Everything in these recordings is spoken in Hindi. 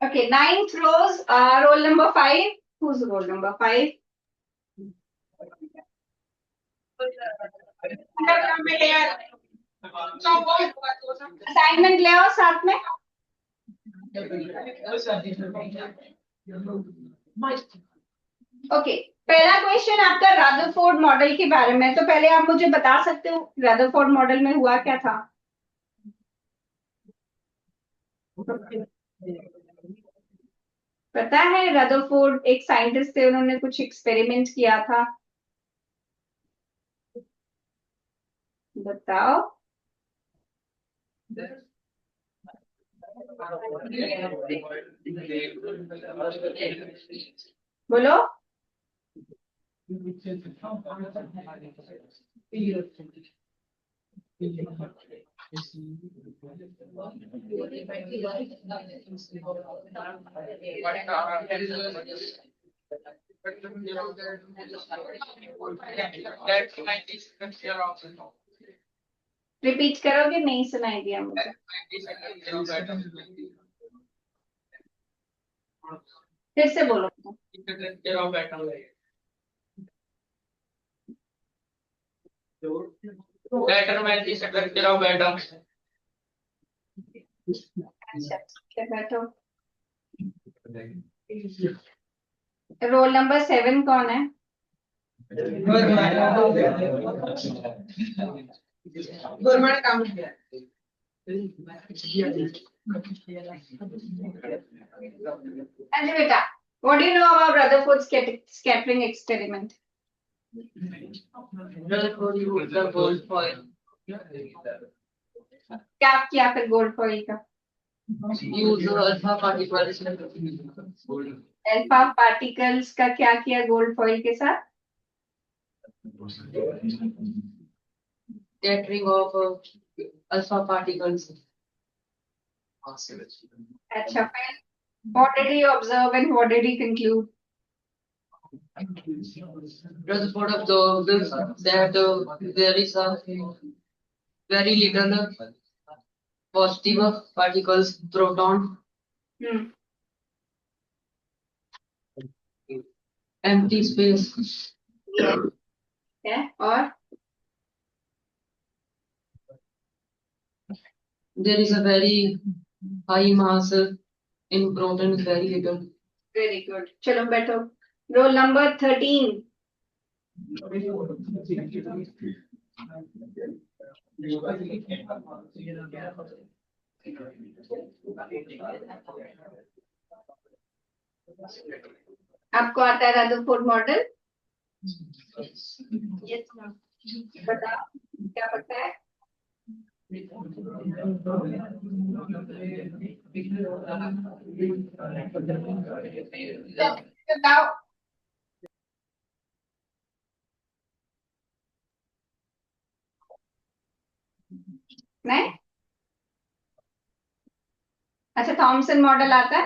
Okay, ninth rows, roll number 5. Who's roll number 5? Assignment ले आओ साथ में. ओके, पहला क्वेश्चन आपका रदरफोर्ड मॉडल के बारे में. तो पहले आप मुझे बता सकते हो रदरफोर्ड मॉडल में हुआ क्या था? पता है, रदरफोर्ड एक साइंटिस्ट थे, उन्होंने कुछ एक्सपेरिमेंट किया था. बताओ. बोलो. रिपीट करोगे? नहीं सुनाई दिया मुझे. फिर से बोलो. अच्छा, बैठो. रोल नंबर 7 कौन है? गवर्नमेंट काम किया. अच्छा बेटा, what do you know about Rutherford scattering experiment? Rutherford used the gold foil. क्या किया फिर गोल्ड फॉइल का? Use alpha particles. Alpha particles का क्या किया गोल्ड फॉइल के साथ? Scattering of alpha particles. अच्छा, फिर what did he observe and what did he conclude? Rutherford observed that there is a very little positive particles, proton, empty space. Yeah. Or there is a very high mass in proton, very little. Very good. चलो बैठो. Roll number 13. आपको आता है रदरफोर्ड मॉडल? बताओ क्या पता है? बताओ. नहीं. अच्छा, थॉमसन मॉडल आता है?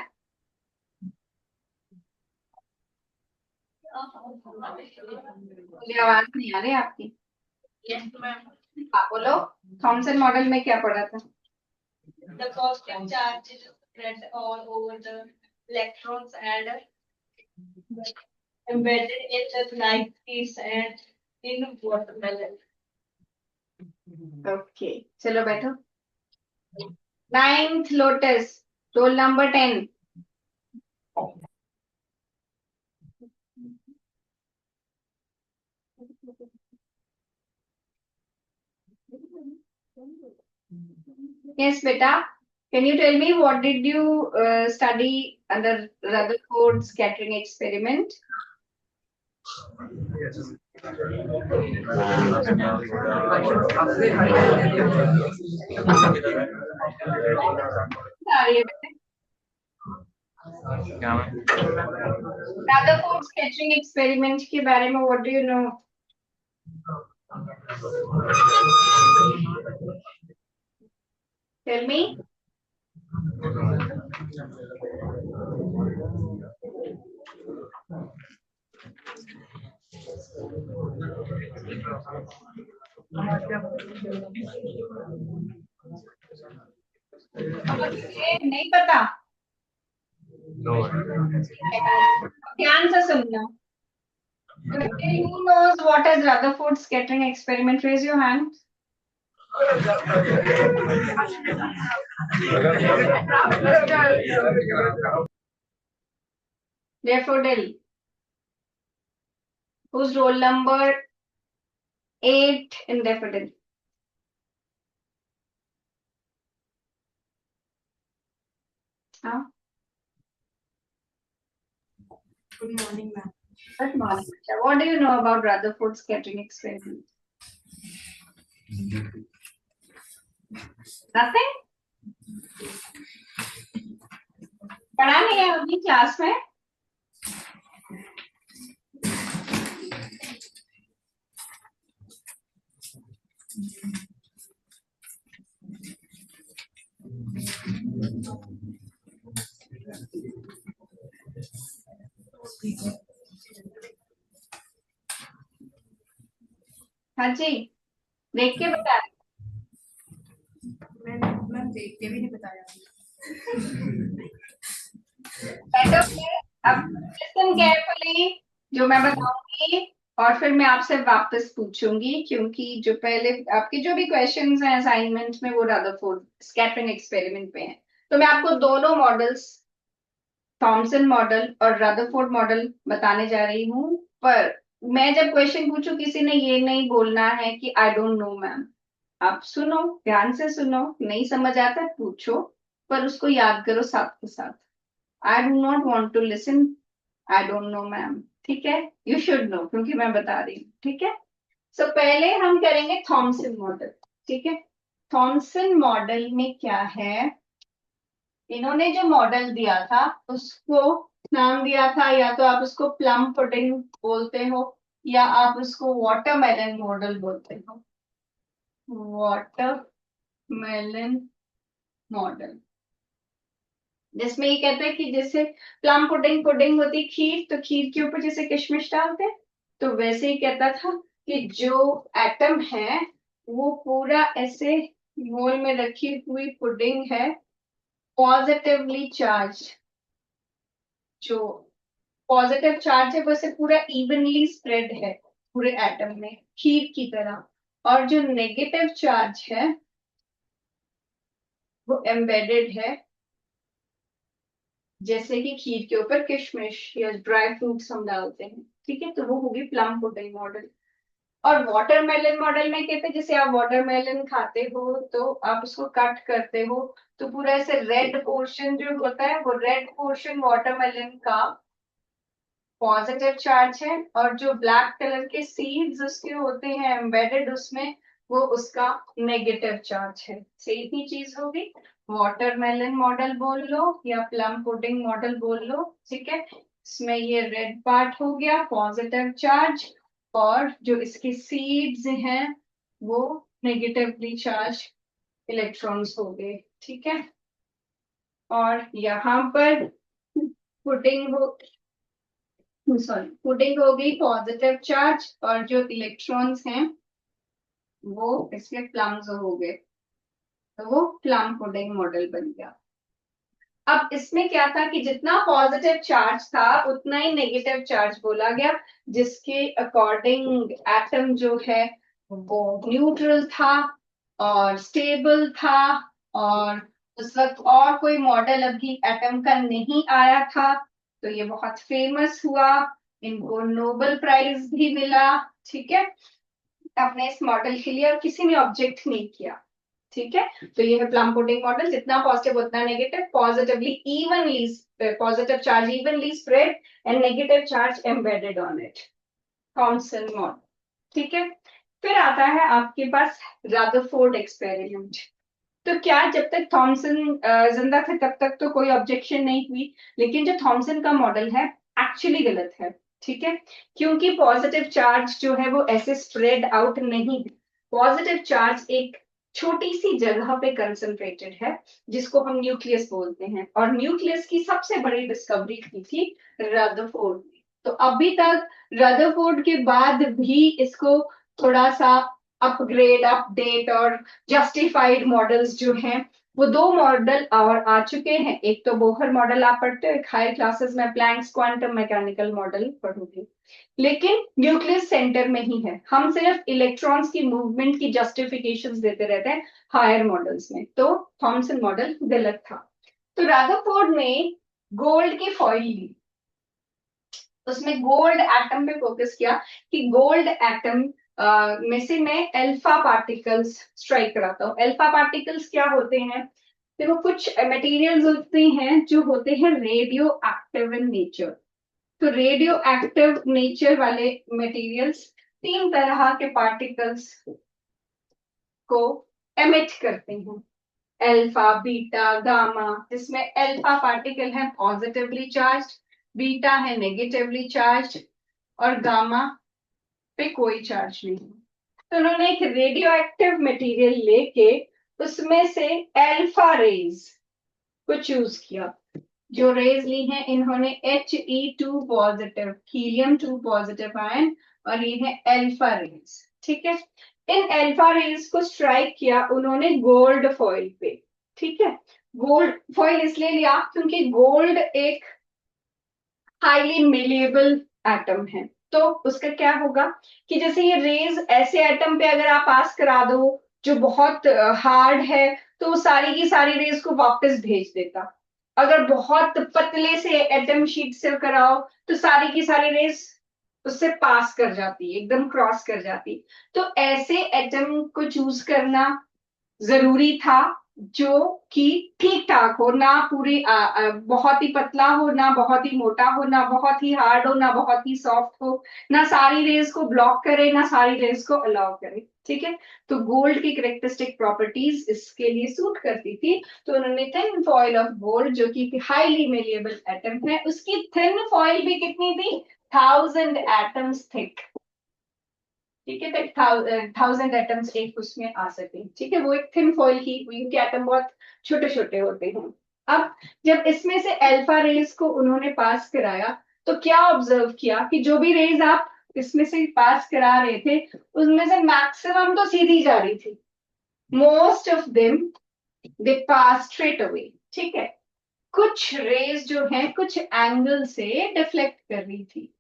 आवाज नहीं आ रही आपकी. हाँ बोलो. थॉमसन मॉडल में क्या पढ़ा था? The cosmic charge is spread all over the electrons and embedded in the light piece and in watermelon. Okay, चलो बैठो. Ninth lotus, roll number 10. Yes, beta. Can you tell me what did you study under Rutherford scattering experiment? Rutherford scattering experiment के बारे में what do you know? Tell me. नहीं पता. ध्यान से सुनना. Who knows what is Rutherford scattering experiment? Raise your hand. Daffodil. Whose roll number 8 in Daffodil? Huh? Good morning, ma'am. Good morning. What do you know about Rutherford scattering experiment? Nothing? पढ़ा नहीं है अभी क्लास में? हाँ जी, देख के बता. मैंने देख के भी नहीं बताया. अब listen carefully, जो मैं बताऊंगी और फिर मैं आपसे वापस पूछूंगी, क्योंकि जो पहले आपके जो भी क्वेश्चंस हैं असाइनमेंट में वो रदरफोर्ड स्कैटरिंग एक्सपेरिमेंट पे हैं. तो मैं आपको दोनों मॉडल्स, थॉमसन मॉडल और रदरफोर्ड मॉडल बताने जा रही हूँ. पर मैं जब क्वेश्चन पूछूं, किसी ने ये नहीं बोलना है कि आई डोंट नो मैम. आप सुनो, ध्यान से सुनो, नहीं समझ आता पूछो, पर उसको याद करो साथ के साथ. I do not want to listen I don't know ma'am. ठीक है, यू शुड नो, क्योंकि मैं बता रही हूँ. ठीक है, सो पहले हम करेंगे थॉमसन मॉडल. ठीक है, थॉमसन मॉडल में क्या है, इन्होंने जो मॉडल दिया था उसको नाम दिया था, या तो आप उसको प्लम पुडिंग बोलते हो या आप उसको वाटरमेलन मॉडल बोलते हो. वाटरमेलन मॉडल, जिसमें ये कहता है कि जैसे प्लम पुडिंग, पुडिंग होती खीर, तो खीर के ऊपर जैसे किशमिश डालते हैं, तो वैसे ही कहता था कि जो एटम है वो पूरा ऐसे मोल में रखी हुई पुडिंग है, पॉजिटिवली चार्ज. जो पॉजिटिव चार्ज है वो ऐसे पूरा इवनली स्प्रेड है पूरे एटम में, खीर की तरह. और जो नेगेटिव चार्ज है वो एम्बेडेड है, जैसे कि खीर के ऊपर किशमिश या ड्राई फ्रूट्स हम डालते हैं. ठीक है, तो वो होगी प्लम पुडिंग मॉडल. और वाटरमेलन मॉडल में कहते हैं जैसे आप वाटरमेलन खाते हो तो आप उसको कट करते हो, तो पूरा ऐसे रेड पोर्शन जो होता है, वो रेड पोर्शन वाटरमेलन का पॉजिटिव चार्ज है, और जो ब्लैक कलर के सीड्स उसके होते हैं एम्बेडेड उसमें, वो उसका नेगेटिव चार्ज है. सेम ही चीज होगी, वाटरमेलन मॉडल बोल लो या प्लम पुडिंग मॉडल बोल लो. ठीक है, इसमें ये रेड पार्ट हो गया पॉजिटिव चार्ज, और जो इसके सीड्स हैं वो नेगेटिवली चार्ज इलेक्ट्रॉन्स हो गए. ठीक है, और यहाँ पर पुडिंग हो, सॉरी, पुडिंग हो गई पॉजिटिव चार्ज, और जो इलेक्ट्रॉन्स हैं वो इसके प्लम्स हो गए, तो वो प्लम पुडिंग मॉडल बन गया. अब इसमें क्या था कि जितना पॉजिटिव चार्ज था उतना ही नेगेटिव चार्ज बोला गया, जिसके अकॉर्डिंग एटम जो है वो न्यूट्रल था और स्टेबल था. और उस वक्त और कोई मॉडल अभी एटम का नहीं आया था, तो ये बहुत फेमस हुआ, इनको नोबेल प्राइज भी मिला. ठीक है, अपने इस मॉडल के लिए, और किसी ने ऑब्जेक्ट नहीं किया. ठीक है, तो ये है प्लम पुडिंग मॉडल, जितना पॉजिटिव उतना negative, positively evenly, positive charge evenly spread and negative charge embedded on it. Thompson model. ठीक है, फिर आता है आपके पास रदरफोर्ड एक्सपेरिमेंट. तो क्या जब तक थॉमसन जिंदा थे तब तक तो कोई ऑब्जेक्शन नहीं हुई, लेकिन जो थॉमसन का मॉडल है एक्चुअली गलत है. ठीक है, क्योंकि पॉजिटिव चार्ज जो है वो ऐसे स्प्रेड आउट नहीं, पॉजिटिव चार्ज एक छोटी सी जगह पे कंसंट्रेटेड है, जिसको हम न्यूक्लियस बोलते हैं, और न्यूक्लियस की सबसे बड़ी डिस्कवरी की थी रदरफोर्ड ने. तो अभी तक रदरफोर्ड के बाद भी इसको थोड़ा सा अपग्रेड, अपडेट और जस्टिफाइड मॉडल्स जो हैं वो दो मॉडल और आ चुके हैं। एक तो बोहर मॉडल आप पढ़ते हो, एक हायर क्लासेस में प्लैंक्स क्वांटम मैकेनिकल मॉडल पढ़ोगे, लेकिन न्यूक्लियस सेंटर में ही है। हम सिर्फ इलेक्ट्रॉन्स की मूवमेंट की जस्टिफिकेशंस देते रहते हैं हायर मॉडल्स में। तो थॉमसन मॉडल गलत था। तो रादरफोर्ड ने गोल्ड की फॉइल ली, उसमें गोल्ड एटम पे फोकस किया कि गोल्ड एटम में से मैं अल्फा पार्टिकल्स स्ट्राइक कराता हूँ। अल्फा पार्टिकल्स क्या होते हैं? देखो, कुछ मटेरियल्स होते हैं जो होते हैं रेडियो एक्टिव इन नेचर। तो रेडियो एक्टिव नेचर वाले मटेरियल्स तीन तरह के पार्टिकल्स को एमिट करते हैं, अल्फा, बीटा, गामा। जिसमें अल्फा पार्टिकल है पॉजिटिवली चार्ज, बीटा है नेगेटिवली चार्ज, और गामा पे कोई चार्ज नहीं है। तो उन्होंने एक रेडियो एक्टिव मटेरियल लेके उसमें से अल्फा रेज को चूज किया। जो रेज ली हैं इन्होंने He2 positive, helium 2 positive ion, और ये है अल्फा रेज। ठीक है, इन अल्फा रेज को स्ट्राइक किया उन्होंने गोल्ड फॉइल पे। ठीक है, गोल्ड फॉइल इसलिए लिया क्योंकि गोल्ड एक हाईली मेलेबल एटम है। तो उसका क्या होगा कि जैसे ये रेज ऐसे एटम पे अगर आप पास करा दो जो बहुत हार्ड है, तो वो सारी की सारी रेज को वापस भेज देता। अगर बहुत पतले से एटम शीट से कराओ तो सारी की सारी रेज उससे पास कर जाती, एकदम क्रॉस कर जाती। तो ऐसे एटम को चूज करना जरूरी था जो कि ठीक ठाक हो, ना पूरी बहुत ही पतला हो, ना बहुत ही मोटा हो, ना बहुत ही हार्ड हो, ना बहुत ही सॉफ्ट हो, ना सारी रेज को ब्लॉक करे, ना सारी रेज को अलाउ करे। ठीक है, तो गोल्ड की करेक्टरिस्टिक प्रॉपर्टीज इसके लिए सूट करती थी। तो उन्होंने थिन फॉइल ऑफ गोल्ड, जो कि हाईली मेलिएबल एटम है, उसकी थिन फॉइल भी कितनी थी? 1000 एटम्स थिक। ठीक है, तो 1000 एटम्स एक उसमें आ सके। ठीक है, वो एक थिन फॉइल की हुई, उनके एटम बहुत छोटे छोटे होते हैं। अब जब इसमें से अल्फा रेज को उन्होंने पास कराया, तो क्या ऑब्जर्व किया कि जो भी रेज आप इसमें से पास करा रहे थे उसमें से मैक्सिमम तो सीधी जा रही थी। Most of them they pass straight away. ठीक है, कुछ रेज जो है कुछ एंगल से डिफ्लेक्ट कर रही थी।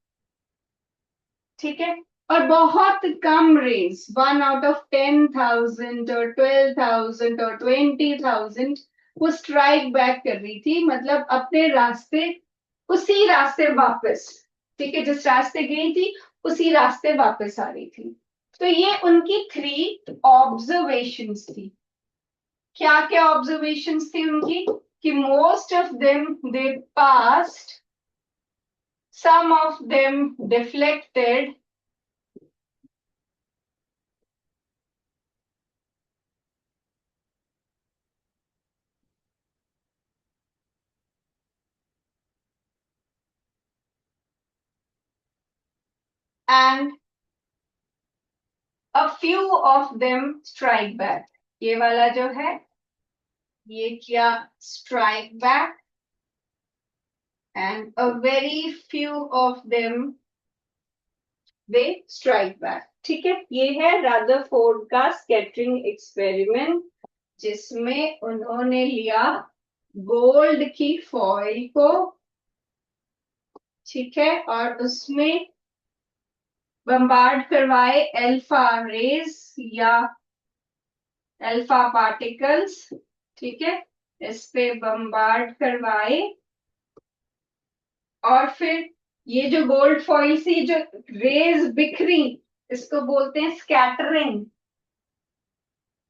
ठीक है, और बहुत कम रेज, 1 आउट ऑफ 10,000 और 12,000 और 20,000 वो स्ट्राइक बैक कर रही थी, मतलब अपने रास्ते, उसी रास्ते वापस। ठीक है, जिस रास्ते गई थी उसी रास्ते वापस आ रही थी। तो ये उनकी 3 ऑब्जर्वेशंस थी। क्या क्या ऑब्जर्वेशंस थी उनकी? कि most of them they passed, some of them deflected, and a few of them strike back। ये वाला जो है ये किया strike back, and a very few of them they strike back। ठीक है, ये है रादरफोर्ड का स्कैटरिंग एक्सपेरिमेंट, जिसमें उन्होंने लिया गोल्ड की फॉइल को। ठीक है, और उसमें बम्बार्ड करवाए अल्फा रेज या अल्फा पार्टिकल्स। ठीक है, इस पे बम्बार्ड करवाए, और फिर ये जो गोल्ड फॉइल से जो रेज बिखरी, इसको बोलते हैं स्कैटरिंग।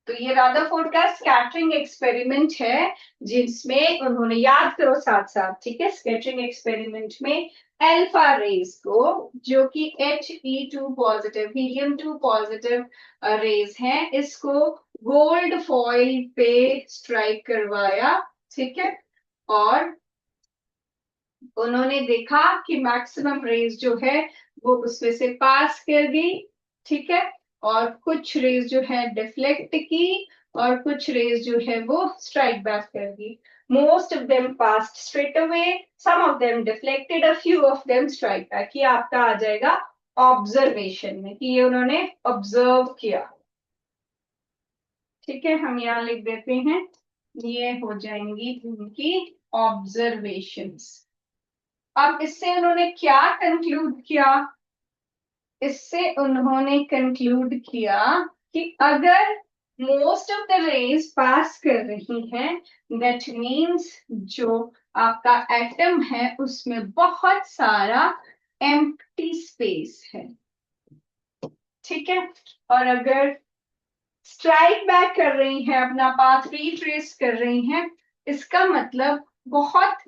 तो ये रादरफोर्ड का स्कैटरिंग एक्सपेरिमेंट है, जिसमें उन्होंने, याद करो साथ साथ, ठीक है, स्कैटरिंग एक्सपेरिमेंट में अल्फा रेज को, जो कि He2 positive, helium 2 positive raise हैं, इसको गोल्ड फॉइल पे स्ट्राइक करवाया। ठीक है, और उन्होंने देखा कि मैक्सिमम रेज जो है वो उसमें से पास कर गई। ठीक है, और कुछ रेज जो है डिफ्लेक्ट की, और कुछ रेज जो है वो स्ट्राइक बैक कर गई। Most of them passed straight away, some of them deflected, a few of them strike back. ये आपका आ जाएगा ऑब्जर्वेशन में, कि ये उन्होंने ऑब्जर्व किया। ठीक है, हम यहाँ लिख देते हैं ये हो जाएंगी उनकी ऑब्जर्वेशंस। अब इससे उन्होंने क्या कंक्लूड किया? इससे उन्होंने कंक्लूड किया कि अगर मोस्ट ऑफ द रेज पास कर रही हैं, दैट मीन्स जो आपका एटम है उसमें बहुत सारा एम्प्टी स्पेस है। ठीक है। और अगर स्ट्राइक बैक कर रही हैं, अपना पाथ रिट्रेस कर रही हैं, इसका मतलब बहुत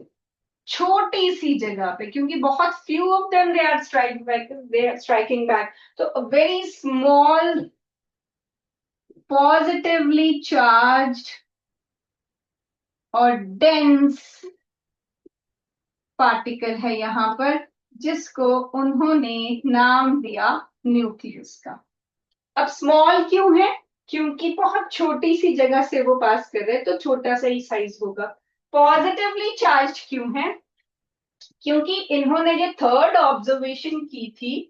छोटी सी जगह पे, क्योंकि बहुत few of them they are striking back, तो वेरी स्मॉल पॉजिटिवली चार्ज्ड और डेंस पार्टिकल है यहाँ पर, जिसको उन्होंने नाम दिया न्यूक्लियस का। अब स्मॉल क्यों है? क्योंकि बहुत छोटी सी जगह से वो पास कर रहे हैं, तो छोटा सा ही साइज होगा। पॉजिटिवली चार्ज क्यों है? क्योंकि इन्होंने जो थर्ड ऑब्जर्वेशन की थी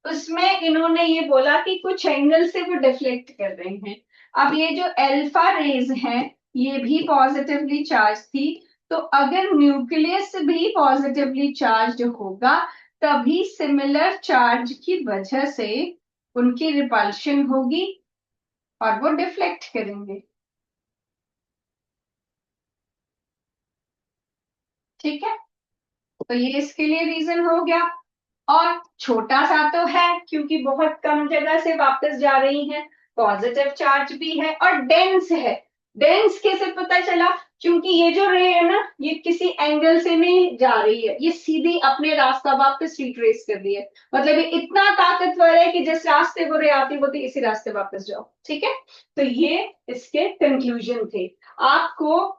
उसमें इन्होंने ये बोला कि कुछ एंगल से वो डिफ्लेक्ट कर रहे हैं। अब ये जो अल्फा रेज हैं ये भी पॉजिटिवली चार्ज थी, तो अगर न्यूक्लियस भी पॉजिटिवली चार्ज होगा तभी सिमिलर चार्ज की वजह से उनकी रिपल्शन होगी और वो डिफ्लेक्ट करेंगे। ठीक है, तो ये इसके लिए रीजन हो गया। और छोटा सा तो है क्योंकि बहुत कम जगह से वापस जा रही हैं, पॉजिटिव चार्ज भी है और डेंस है। डेंस कैसे पता चला? क्योंकि ये जो रे है ना, ये किसी एंगल से नहीं जा रही है, ये सीधी अपने रास्ता वापस रिट्रेस कर रही है। मतलब ये इतना ताकतवर है कि जिस रास्ते वो रे आती वो इसी रास्ते वापस जाओ। ठीक है, तो ये इसके कंक्लूजन थे। आपको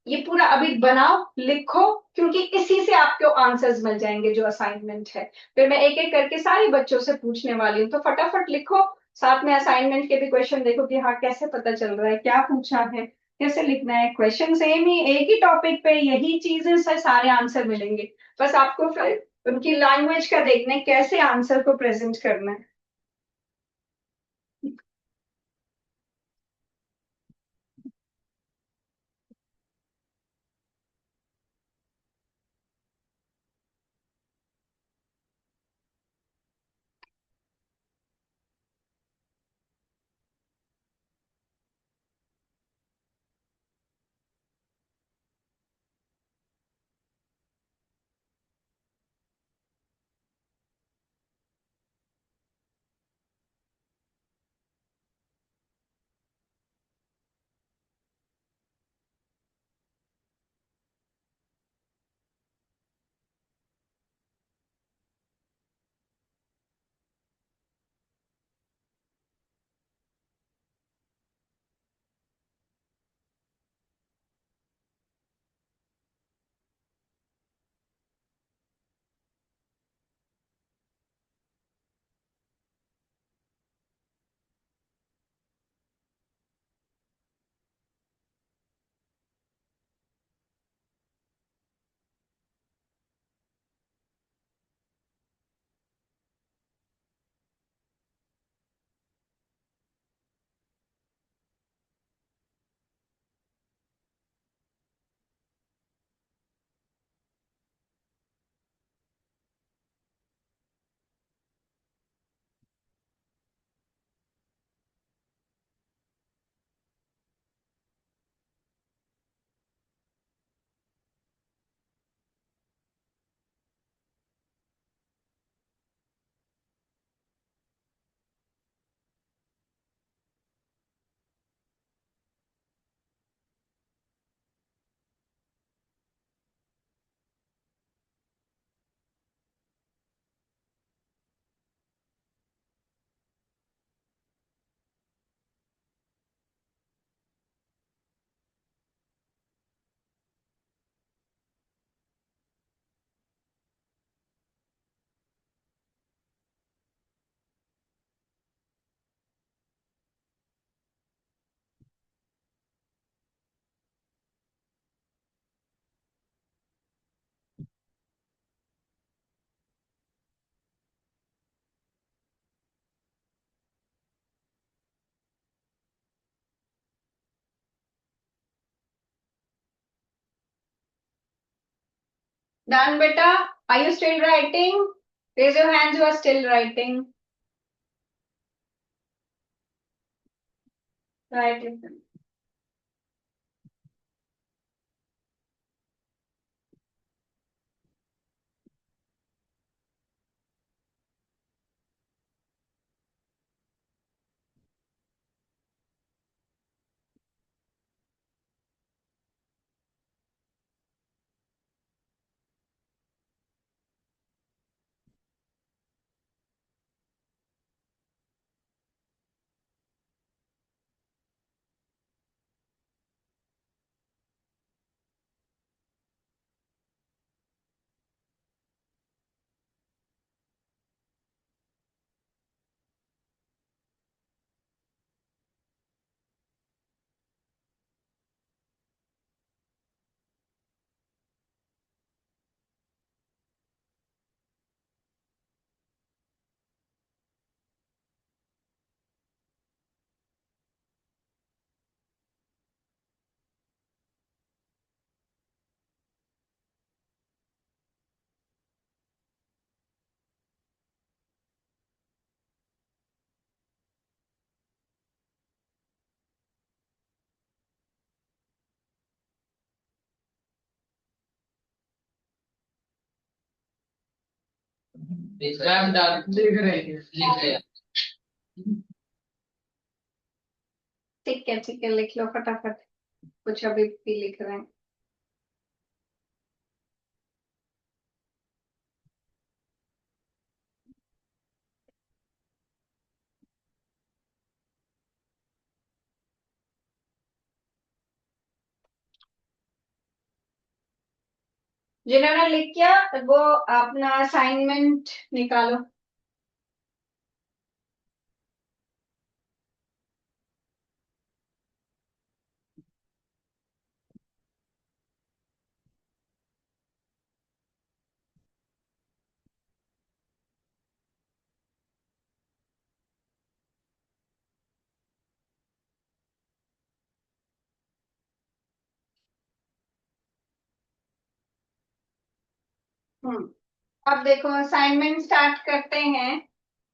ये पूरा अभी बनाओ, लिखो, क्योंकि इसी से आपको आंसर्स मिल जाएंगे जो असाइनमेंट है। फिर मैं एक एक करके सारी बच्चों से पूछने वाली हूँ, तो फटाफट लिखो। साथ में असाइनमेंट के भी क्वेश्चन देखो कि हाँ कैसे पता चल रहा है, क्या पूछा है, कैसे लिखना है। क्वेश्चन सेम ही, एक ही टॉपिक पे यही चीजें से सारे आंसर मिलेंगे। बस आपको फिर उनकी लैंग्वेज का देखना है कैसे आंसर को प्रेजेंट करना है। Done, beta. Are you still writing? Raise your hands who are still writing. Write it. Exam डाल लिख रहे हैं लिख रहे हैं। ठीक है लिख लो फटाफट। कुछ अभी भी लिख रहे हैं। जिन्होंने लिख किया वो अपना असाइनमेंट निकालो। अब देखो असाइनमेंट स्टार्ट करते हैं।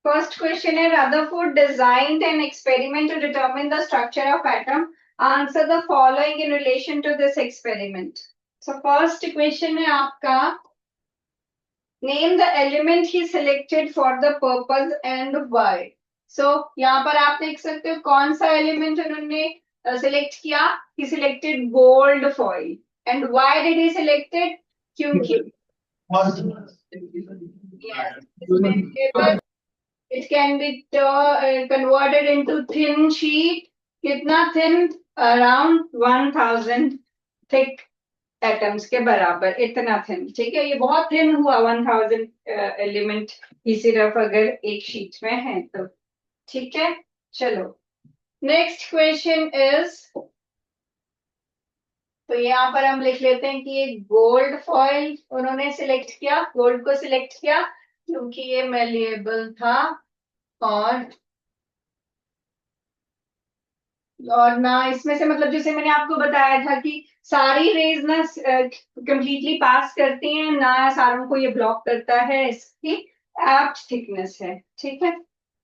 फर्स्ट क्वेश्चन है Rutherford designed an experiment to determine the structure of atom. Answer the following in relation to this experiment. So first question है आपका name the element he selected for the purpose and why. So यहाँ पर आप देख सकते हो कौन सा एलिमेंट उन्होंने सिलेक्ट किया। He selected gold foil and why did he selected क्योंकि yes, it can be converted into thin sheet. कितना thin? Around 1000 thick atoms के बराबर इतना thin। ठीक है ये बहुत thin हुआ 1000 एलिमेंट ही सिर्फ अगर एक शीट में है तो। ठीक है चलो नेक्स्ट क्वेश्चन इज। तो यहाँ पर हम लिख लेते हैं कि ये गोल्ड फॉइल उन्होंने सिलेक्ट किया। गोल्ड को सिलेक्ट किया क्योंकि ये मेलिएबल था और ना इसमें से मतलब जैसे मैंने आपको बताया था कि सारी रेज ना कंप्लीटली पास करती हैं ना सारों को ये ब्लॉक करता है। इसकी एप्ट थिकनेस है। ठीक है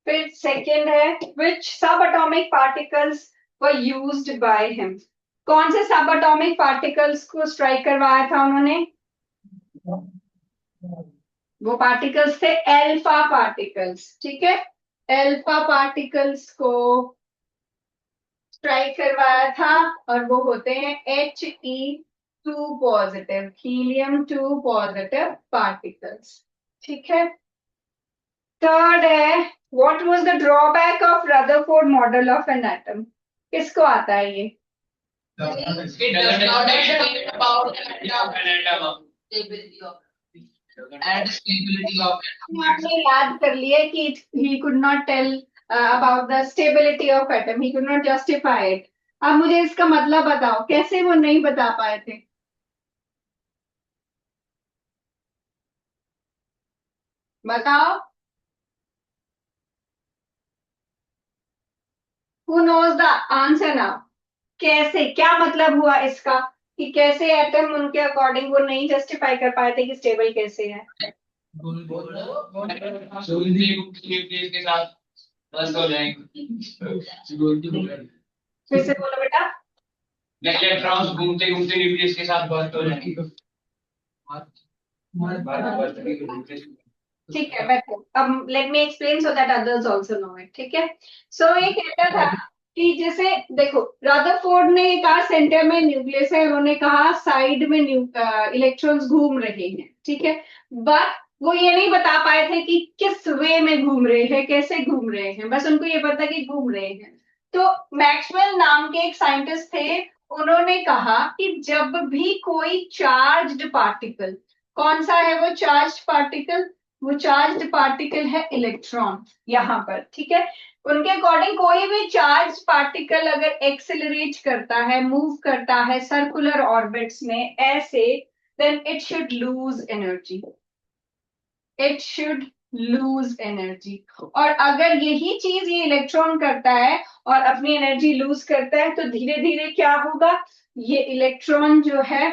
फिर सेकंड है विच सब atomic particles were used by him. कौन से सब एटॉमिक पार्टिकल्स को स्ट्राइक करवाया था उन्होंने। वो पार्टिकल्स थे एल्फा पार्टिकल्स। ठीक है एल्फा पार्टिकल्स को स्ट्राइक करवाया था और वो होते हैं He2 positive helium 2 positive particles. ठीक है थर्ड है what was the drawback of Rutherford model of an atom. किसको आता है ये। It does not explain about stability of and stability of आपने याद कर लिया कि he could not tell about the stability of atom, he could not justify it। अब मुझे इसका मतलब बताओ कैसे वो नहीं बता पाए थे। बताओ who knows the answer now। कैसे क्या मतलब हुआ इसका कि कैसे एटम उनके अकॉर्डिंग वो नहीं जस्टिफाई कर पाए थे कि स्टेबल कैसे है। न्यूक्लियस के साथ बस्ट हो जाएंगे। फिर से बोलो बेटा। इलेक्ट्रॉन्स घूमते घूमते न्यूक्लियस के साथ बस्ट हो जाएंगे। ठीक है बैठो, अब let me explain so that others also know it. ठीक है, सो ये कहता था कि जैसे देखो रदरफोर्ड ने कहा सेंटर में न्यूक्लियस है, उन्होंने कहा साइड में इलेक्ट्रॉन्स घूम रहे हैं। ठीक है, बट वो ये नहीं बता पाए थे कि किस वे में घूम रहे हैं, कैसे घूम रहे हैं, बस उनको ये पता कि घूम रहे हैं। तो मैक्सवेल नाम के एक साइंटिस्ट थे, उन्होंने कहा कि जब भी कोई चार्ज्ड पार्टिकल, कौन सा है वो चार्ज्ड पार्टिकल, वो चार्ज्ड पार्टिकल है इलेक्ट्रॉन यहाँ पर। ठीक है, उनके अकॉर्डिंग कोई भी चार्ज पार्टिकल अगर एक्सेलरेट करता है, मूव करता है सर्कुलर ऑर्बिट्स में ऐसे, then it should lose energy, it should lose energy. और अगर यही चीज ये इलेक्ट्रॉन करता है और अपनी एनर्जी लूज करता है, तो धीरे धीरे क्या होगा, ये इलेक्ट्रॉन जो है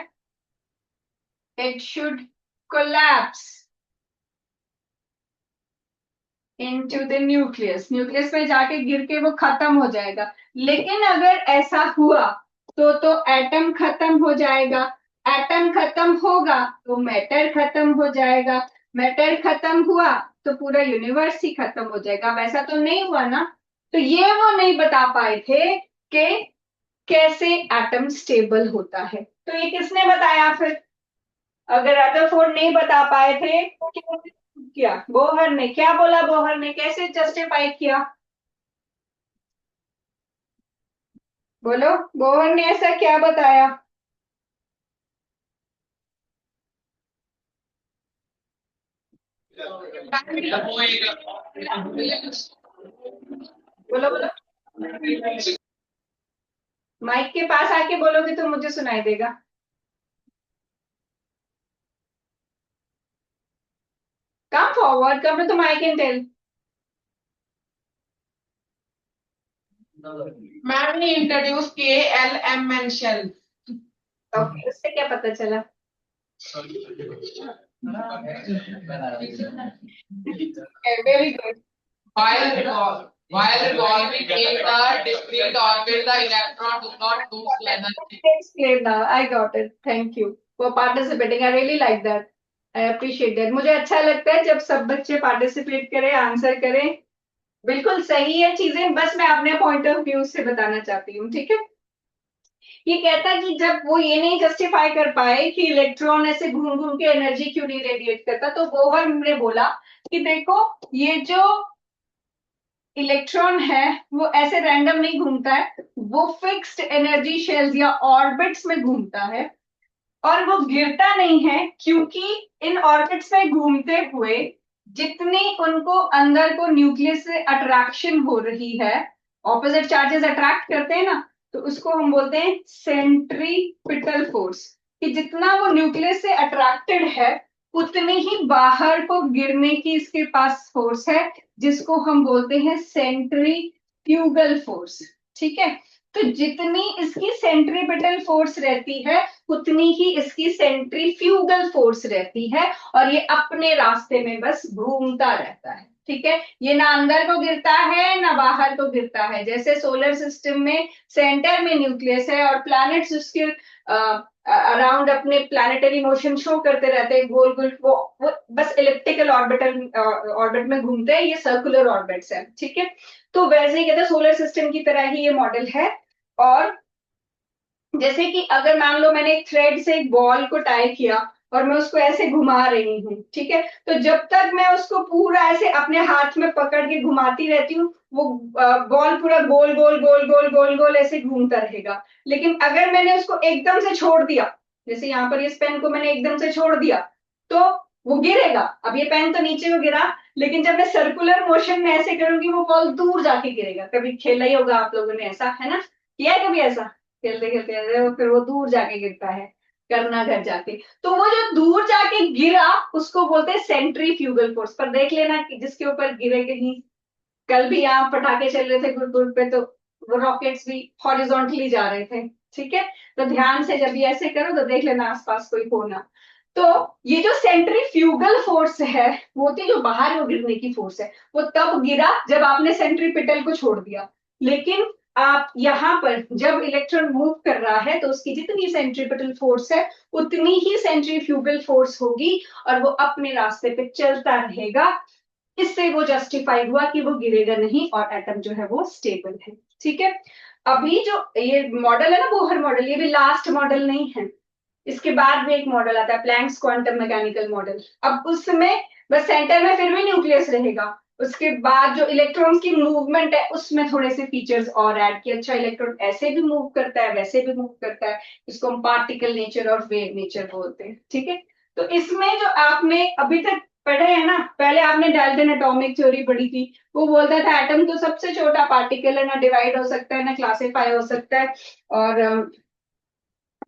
it should collapse into the nucleus, nucleus में जाके गिर के वो खत्म हो जाएगा। लेकिन अगर ऐसा हुआ तो एटम खत्म हो जाएगा, एटम खत्म होगा तो मैटर खत्म हो जाएगा, मैटर खत्म हुआ तो पूरा यूनिवर्स ही खत्म हो जाएगा। वैसा तो नहीं हुआ ना, तो ये वो नहीं बता पाए थे कि कैसे एटम स्टेबल होता है। तो ये किसने बताया फिर, अगर रदरफोर्ड नहीं बता पाए थे तो किया बोहर ने, क्या बोला बोहर ने, कैसे जस्टिफाई किया, बोलो बोहर ने ऐसा क्या बताया। बोलो बोलो, माइक के पास आके बोलोगे तो मुझे सुनाई देगा। Come forward, come to mic and tell. Ma'am ने इंट्रोड्यूस किए LM एंड शेल। ओके, उससे क्या पता चला। Very good. While revolving in the discrete orbit, the electron does not lose the energy. It's clear now. I got it. Thank you for participating. I really like that. I appreciate that. मुझे अच्छा लगता है जब सब बच्चे पार्टिसिपेट करें, आंसर करें। बिल्कुल सही है चीजें, बस मैं अपने पॉइंट ऑफ व्यू से बताना चाहती हूँ। ठीक है, ये कहता है कि जब वो ये नहीं जस्टिफाई कर पाए कि इलेक्ट्रॉन ऐसे घूम घूम के एनर्जी क्यों नहीं रेडिएट करता, तो बोहर ने बोला कि देखो ये जो इलेक्ट्रॉन है वो ऐसे रैंडम नहीं घूमता है, वो फिक्स्ड एनर्जी शेल्स या ऑर्बिट्स में घूमता है और वो गिरता नहीं है, क्योंकि इन ऑर्बिट्स में घूमते हुए जितनी उनको अंदर को न्यूक्लियस से अट्रैक्शन हो रही है, ऑपोजिट चार्जेस अट्रैक्ट करते हैं ना, तो उसको हम बोलते हैं सेंट्रीपिटल फोर्स, कि जितना वो न्यूक्लियस से अट्रैक्टेड है उतनी ही बाहर को गिरने की इसके पास फोर्स है, जिसको हम बोलते हैं सेंट्रीफ्यूगल फोर्स। ठीक है, तो जितनी इसकी सेंट्रीपिटल फोर्स रहती है उतनी ही इसकी सेंट्रीफ्यूगल फोर्स रहती है, और ये अपने रास्ते में बस घूमता रहता है। ठीक है, ये ना अंदर को गिरता है ना बाहर को गिरता है। जैसे सोलर सिस्टम में सेंटर में न्यूक्लियस है और प्लैनेट्स उसके अराउंड अपने प्लैनेटरी मोशन शो करते रहते हैं, गोल गोल, वो बस इलिप्टिकल ऑर्बिट में घूमते हैं, ये सर्कुलर ऑर्बिट्स है। ठीक है, तो वैसे ही कहते हैं सोलर सिस्टम की तरह ही ये मॉडल है। और जैसे कि अगर मान लो मैंने एक थ्रेड से एक बॉल को टाई किया और मैं उसको ऐसे घुमा रही हूँ, ठीक है, तो जब तक मैं उसको पूरा ऐसे अपने हाथ में पकड़ के घुमाती रहती हूँ, वो बॉल पूरा गोल गोल गोल गोल गोल गोल ऐसे घूमता रहेगा। लेकिन अगर मैंने उसको एकदम से छोड़ दिया, जैसे यहाँ पर इस पेन को मैंने एकदम से छोड़ दिया, तो वो गिरेगा। अब ये पेन तो नीचे को गिरा, लेकिन जब मैं सर्कुलर मोशन में ऐसे करूंगी वो बॉल दूर जाके गिरेगा। कभी खेला ही होगा आप लोगों ने, ऐसा है ना, किया है कभी ऐसा, खेलते खेलते फिर वो दूर जाके गिरता है, करना घर जाके। तो वो जो दूर जाके गिरा उसको बोलते हैं सेंट्रीफ्यूगल फोर्स। पर देख लेना कि जिसके ऊपर गिरे कहीं, कल भी यहाँ पटाखे चल रहे थे गुरपुर पे, तो वो रॉकेट्स भी हॉरिजॉन्टली जा रहे थे, ठीक है, तो ध्यान से जब ये ऐसे करो तो देख लेना आसपास कोई होना। तो ये जो सेंट्रीफ्यूगल फोर्स है वो थी जो बाहर वो गिरने की फोर्स है, वो तब गिरा जब आपने सेंट्रीपिटल को छोड़ दिया। लेकिन आप यहाँ पर जब इलेक्ट्रॉन मूव कर रहा है तो उसकी जितनी सेंट्रीपिटल फोर्स है उतनी ही सेंट्रीफ्यूगल फोर्स होगी और वो अपने रास्ते पे चलता रहेगा। इससे वो जस्टिफाई हुआ कि वो गिरेगा नहीं और एटम जो है वो स्टेबल है। ठीक है, अभी जो ये मॉडल है ना बोहर मॉडल, ये भी लास्ट मॉडल नहीं है, इसके बाद भी एक मॉडल आता है प्लैंक्स क्वांटम मैकेनिकल मॉडल। अब उसमें बस सेंटर में फिर भी न्यूक्लियस रहेगा, उसके बाद जो इलेक्ट्रॉन्स की मूवमेंट है उसमें थोड़े से फीचर्स और ऐड किए। अच्छा, इलेक्ट्रॉन ऐसे भी मूव करता है, वैसे भी मूव करता है, इसको हम पार्टिकल नेचर और वेव नेचर बोलते हैं। ठीक है, तो इसमें जो आपने अभी तक पढ़े हैं ना, पहले आपने डाल्टन एटॉमिक थ्योरी पढ़ी थी, वो बोलता था एटम तो सबसे छोटा पार्टिकल है, ना डिवाइड हो सकता है ना क्लासिफाई हो सकता है, और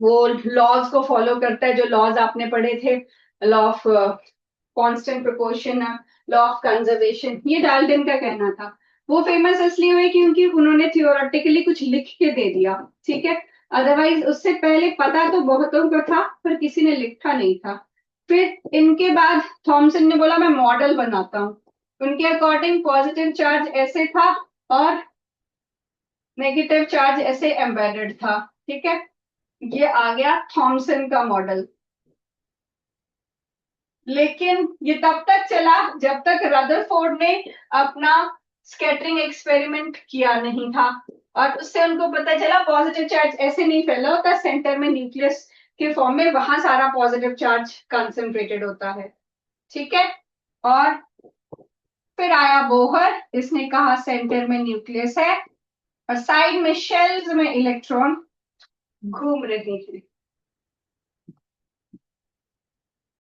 वो लॉज को फॉलो करता है, जो लॉज आपने पढ़े थे, law of constant proportion, law of conservation, ये डाल्टन का कहना था। वो फेमस इसलिए हुए क्योंकि उन्होंने थियोरेटिकली कुछ लिख के दे दिया। ठीक है, अदरवाइज उससे पहले पता तो बहुतों को था पर किसी ने लिखा नहीं था। फिर इनके बाद थॉमसन ने बोला मैं मॉडल बनाता हूँ। उनके अकॉर्डिंग पॉजिटिव चार्ज ऐसे था और नेगेटिव चार्ज ऐसे एम्बेडेड था। ठीक है, ये आ गया थॉमसन का मॉडल। लेकिन ये तब तक चला जब तक रदरफोर्ड ने अपना स्कैटरिंग एक्सपेरिमेंट किया नहीं था, और उससे उनको पता चला पॉजिटिव चार्ज ऐसे नहीं फैला होता, सेंटर में न्यूक्लियस के फॉर्म में वहां सारा पॉजिटिव चार्ज कंसंट्रेटेड होता है। ठीक है, और फिर आया बोहर, इसने कहा सेंटर में न्यूक्लियस है और साइड में शेल्स में इलेक्ट्रॉन घूम रहे हैं।